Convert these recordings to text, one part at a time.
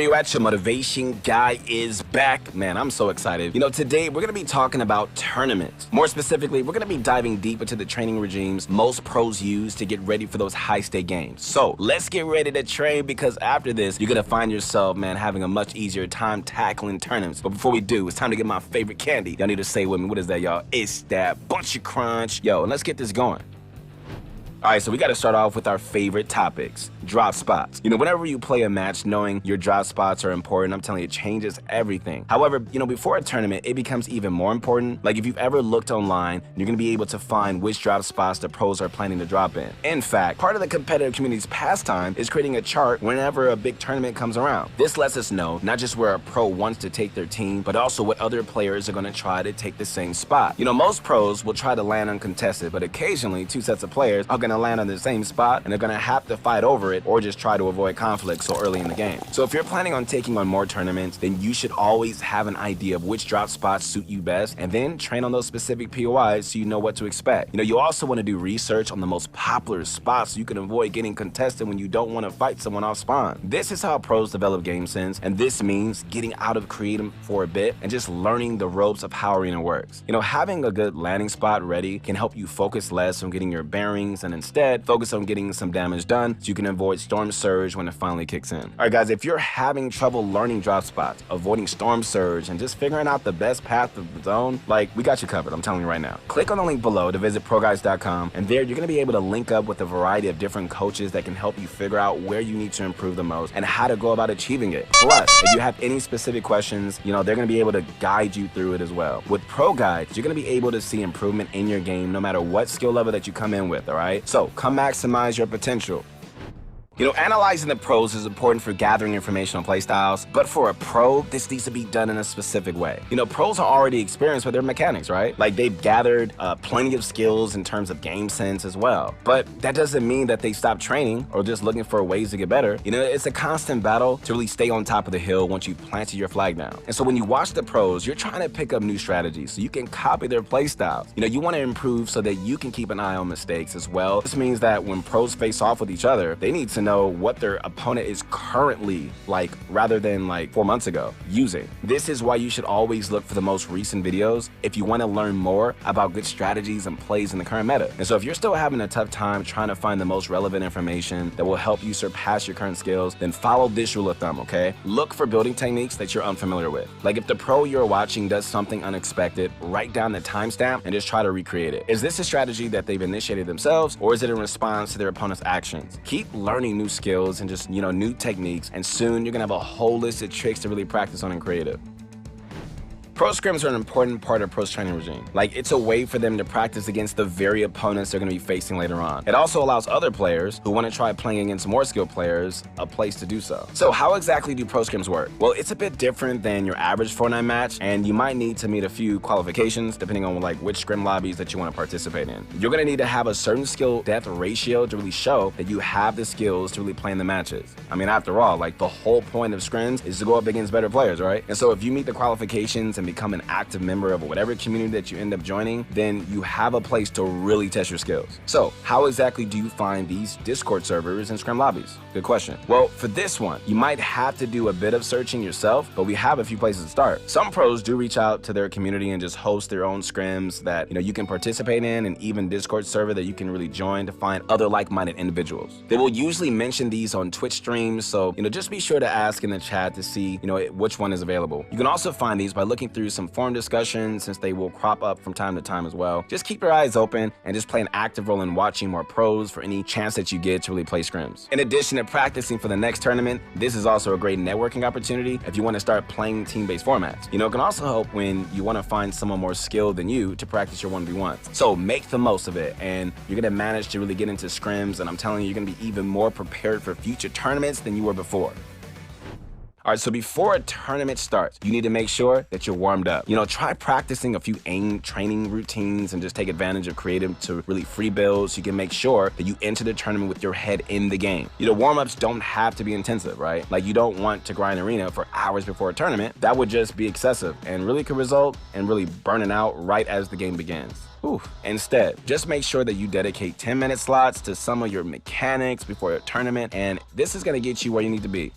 you at? Your motivation guy is back. Man, I'm so excited. Today we're going to be talking about tournaments. More specifically, we're going to be diving deep into the training regimes most pros use to get ready for those high-stake games. So let's get ready to train, because after this, you're going to find yourself, man, having a much easier time tackling tournaments. But before we do, it's time to get my favorite candy. Y'all need to say with me, what is that, y'all? It's that Bunch of Crunch. Yo, and let's get this going. All right, so we got to start off with our favorite topics, drop spots. Whenever you play a match, knowing your drop spots are important, I'm telling you, it changes everything. However, before a tournament, it becomes even more important. Like if you've ever looked online, you're going to be able to find which drop spots the pros are planning to drop in. In fact, part of the competitive community's pastime is creating a chart whenever a big tournament comes around. This lets us know not just where a pro wants to take their team, but also what other players are going to try to take the same spot. Most pros will try to land uncontested, but occasionally two sets of players are going to land on the same spot, and they're going to have to fight over it or just try to avoid conflict so early in the game. So if you're planning on taking on more tournaments, then you should always have an idea of which drop spots suit you best, and then train on those specific POIs so you know what to expect. You also want to do research on the most popular spots so you can avoid getting contested when you don't want to fight someone off spawn. This is how pros develop game sense, and this means getting out of creative for a bit and just learning the ropes of how arena works. Having a good landing spot ready can help you focus less on getting your bearings and instead focus on getting some damage done so you can avoid storm surge when it finally kicks in. All right, guys, if you're having trouble learning drop spots, avoiding storm surge, and just figuring out the best path to the zone, we got you covered, I'm telling you right now. Click on the link below to visit ProGuides.com, and there you're going to be able to link up with a variety of different coaches that can help you figure out where you need to improve the most and how to go about achieving it. Plus, if you have any specific questions, they're going to be able to guide you through it as well. With Pro Guides, you're going to be able to see improvement in your game no matter what skill level that you come in with, all right? So come maximize your potential. Analyzing the pros is important for gathering information on playstyles, but for a pro, this needs to be done in a specific way. Pros are already experienced with their mechanics, right? They've gathered plenty of skills in terms of game sense as well. But that doesn't mean that they stop training or just looking for ways to get better. It's a constant battle to really stay on top of the hill once you planted your flag down. And so when you watch the pros, you're trying to pick up new strategies so you can copy their playstyles. You want to improve so that you can keep an eye on mistakes as well. This means that when pros face off with each other, they need to know what their opponent is currently rather than 4 months ago using. This is why you should always look for the most recent videos if you want to learn more about good strategies and plays in the current meta. And so if you're still having a tough time trying to find the most relevant information that will help you surpass your current skills, then follow this rule of thumb, okay? Look for building techniques that you're unfamiliar with. If the pro you're watching does something unexpected, write down the timestamp and just try to recreate it. Is this a strategy that they've initiated themselves, or is it in response to their opponent's actions? Keep learning new skills and just, new techniques, and soon you're gonna have a whole list of tricks to really practice on in creative. Pro scrims are an important part of pro's training regime. It's a way for them to practice against the very opponents they're going to be facing later on. It also allows other players who want to try playing against more skilled players a place to do so. So how exactly do pro scrims work? Well, it's a bit different than your average Fortnite match, and you might need to meet a few qualifications depending on which scrim lobbies that you want to participate in. You're going to need to have a certain skill death ratio to really show that you have the skills to really play in the matches. I mean, after all, the whole point of scrims is to go up against better players, right? And so if you meet the qualifications and become an active member of whatever community that you end up joining, then you have a place to really test your skills. So how exactly do you find these Discord servers and scrim lobbies? Good question. Well, for this one, you might have to do a bit of searching yourself, but we have a few places to start. Some pros do reach out to their community and just host their own scrims that you can participate in, and even Discord server that you can really join to find other like-minded individuals. They will usually mention these on Twitch streams, so just be sure to ask in the chat to see which one is available. You can also find these by looking through some forum discussions, since they will crop up from time to time as well. Just keep your eyes open and just play an active role in watching more pros for any chance that you get to really play scrims. In addition to practicing for the next tournament, this is also a great networking opportunity if you want to start playing team-based formats. It can also help when you want to find someone more skilled than you to practice your 1v1s. So make the most of it, and you're going to manage to really get into scrims, and I'm telling you, you're going to be even more prepared for future tournaments than you were before. All right, so before a tournament starts, you need to make sure that you're warmed up. Try practicing a few aim training routines and just take advantage of creative to really free builds so you can make sure that you enter the tournament with your head in the game. Warm-ups don't have to be intensive, right? You don't want to grind arena for hours before a tournament. That would just be excessive and really could result in really burning out right as the game begins. Instead, just make sure that you dedicate 10-minute slots to some of your mechanics before a tournament, and this is going to get you where you need to be.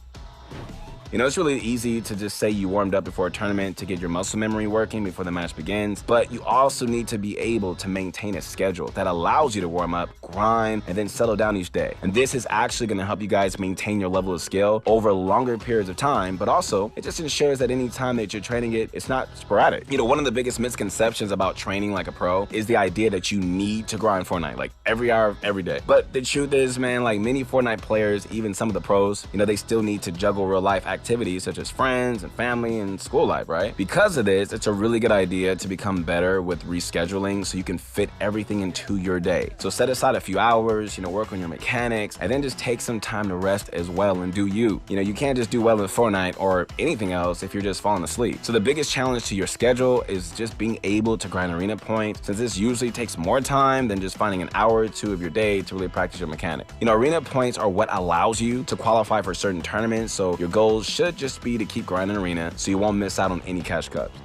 You know, it's really easy to just say you warmed up before a tournament to get your muscle memory working before the match begins, but you also need to be able to maintain a schedule that allows you to warm up, grind, and then settle down each day. And this is actually going to help you guys maintain your level of skill over longer periods of time, but also it just ensures that any time that you're training it, it's not sporadic. You know, one of the biggest misconceptions about training like a pro is the idea that you need to grind Fortnite like every hour of every day. But the truth is, man, like many Fortnite players, even some of the pros, you know, they still need to juggle real life activities such as friends and family and school life, right? Because of this, it's a really good idea to become better with rescheduling so you can fit everything into your day. So set aside a few hours, you know, work on your mechanics, and then just take some time to rest as well and do you. You know, you can't just do well in Fortnite or anything else if you're just falling asleep. So the biggest challenge to your schedule is just being able to grind arena points, since this usually takes more time than just finding an hour or two of your day to really practice your mechanic. You know, arena points are what allows you to qualify for certain tournaments, so your goals should just be to keep grinding arena so you won't miss out on any cash cups.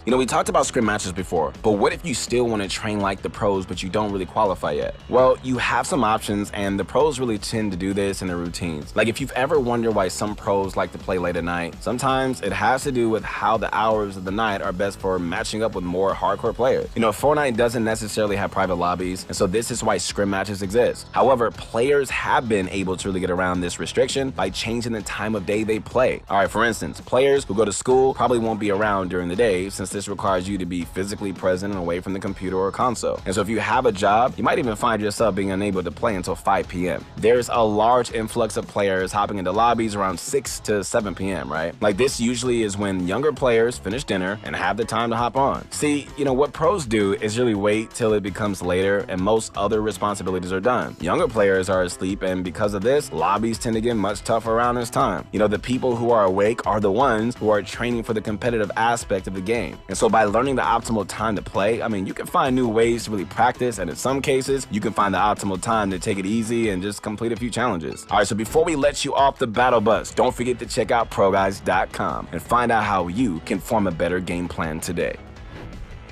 You know, we talked about scrim matches before, but what if you still want to train like the pros, but you don't really qualify yet? Well, you have some options, and the pros really tend to do this in their routines. Like if you've ever wondered why some pros like to play late at night, sometimes it has to do with how the hours of the night are best for matching up with more hardcore players. You know, Fortnite doesn't necessarily have private lobbies, and so this is why scrim matches exist. However, players have been able to really get around this restriction by changing the time of day they play. All right, for instance, players who go to school probably won't be around during the day, since this requires you to be physically present and away from the computer or console. And so if you have a job, you might even find yourself being unable to play until 5 p.m. There's a large influx of players hopping into lobbies around 6 to 7 p.m., right? Like this usually is when younger players finish dinner and have the time to hop on. See, you know, what pros do is really wait till it becomes later and most other responsibilities are done. Younger players are asleep, and because of this, lobbies tend to get much tougher around this time. You know, the people who are awake are the ones who are training for the competitive aspect of the game. And so by learning the optimal time to play, I mean, you can find new ways to really practice, and in some cases, you can find the optimal time to take it easy and just complete a few challenges. All right, so before we let you off the battle bus, don't forget to check out ProGuides.com and find out how you can form a better game plan today.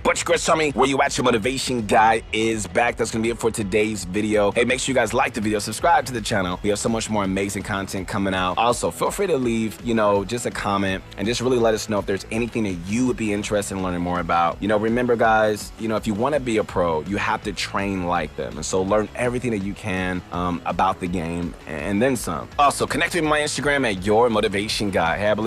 But you guys tell me where you at. Your motivation guy is back. That's gonna be it for today's video. Hey, make sure you guys like the video, subscribe to the channel. We have so much more amazing content coming out. Also, feel free to leave, you know, just a comment and just really let us know if there's anything that you would be interested in learning more about. You know, remember guys, you know, if you want to be a pro, you have to train like them. And so learn everything that you can about the game and then some. Also, connect with my Instagram at Your Motivation Guy. Hey, I believe